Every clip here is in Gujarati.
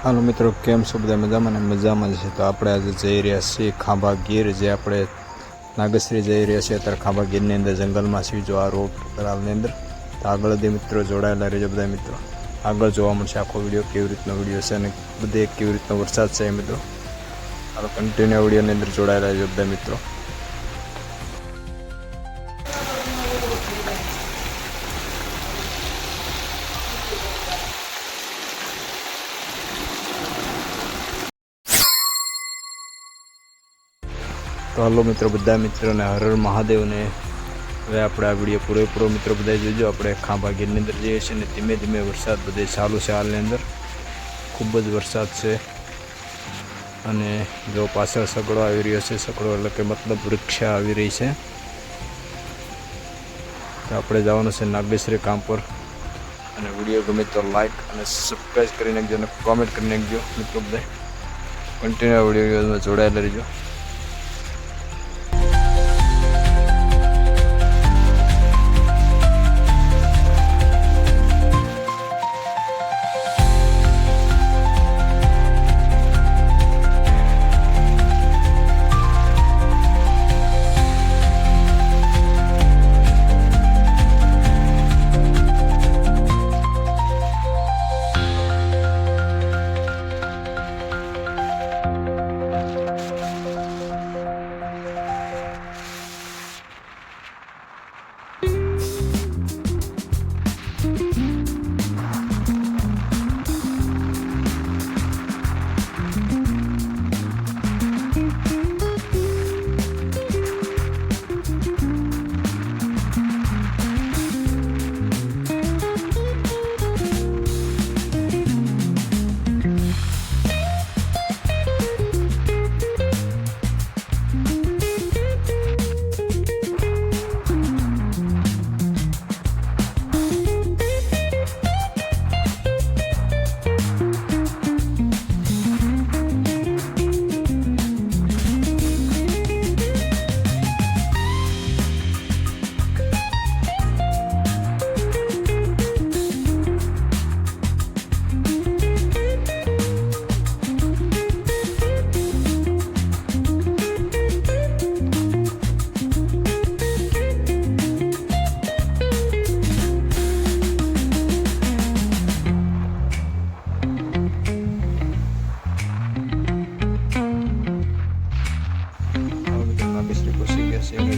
હાલો મિત્રો, કેમ છો બધા? મજામાં ને મજામાં છે. તો આપણે આજે જઈ રહ્યા છીએ ખાંભા ગીર, જે આપણે નાગશ્રી જઈ રહ્યા છીએ અત્યારે ખાંભા ગીરની અંદર જંગલમાં છીએ. જો આ રોડ તળાવની અંદર તો આગળ બધી મિત્રો જોડાયેલા રહેજો. બધા મિત્રો આગળ જોવા મળશે આખો વિડીયો, કેવી રીતનો વિડીયો છે અને બધે કેવી રીતનો વરસાદ છે મિત્રો. હાલો કન્ટિન્યુ વિડીયોની અંદર જોડાયેલા રહેજો બધા મિત્રો. તો હાલો મિત્રો, બધા મિત્રોને હર હર મહાદેવને. હવે આપણે આ વિડીયો પૂરેપૂરો મિત્રો બધા જોજો. આપણે ખાંભા ગીરની અંદર જઈએ છીએ અને ધીમે ધીમે વરસાદ બધે ચાલુ છે. હાલની અંદર ખૂબ જ વરસાદ છે અને જો પાછળ સગડો આવી રહ્યો છે. સગડો એટલે કે મતલબ વૃક્ષા આવી રહી છે. તો આપણે જવાનું છે નાગેશ્રી કામ પર. અને વિડીયો ગમે તો લાઈક અને સબસ્ક્રાઈબ કરી નાખજો અને કોમેન્ટ કરી નાખજો મિત્રો. બધા કન્ટિન્યુ વિડીયોમાં જોડાયેલા રહેજો.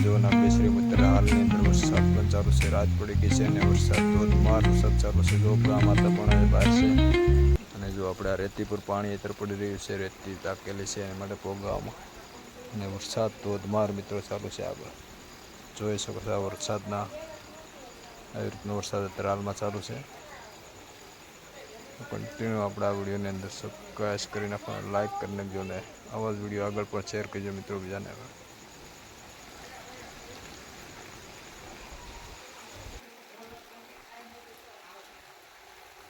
જો નાગેશ્રી મિત્ર હાલની અંદર વરસાદ પણ ચાલુ છે. રાત પડી ગઈ છે અને વરસાદ ધોધમાર વરસાદ ચાલુ છે. જો માતા પણ બહાર છે અને જો આપણે આ રેતી પર પાણી અત્યારે પડી રહ્યું છે. રેતી તાકેલી છે એના માટે પોગાવામાં અને વરસાદ ધોધમાર મિત્રો ચાલુ છે. આગળ જોઈ શકો છો આ વરસાદના આવી રીતનો વરસાદ અત્યારે હાલમાં ચાલુ છે. કન્ટિન્યુ આપણે આ વિડીયોની અંદર સબસ્ક્રાઈબ કરી નાખો, લાઈક કરી નાખજો ને આવા જ વિડીયો આગળ પણ શેર કરજો મિત્રો બીજાને.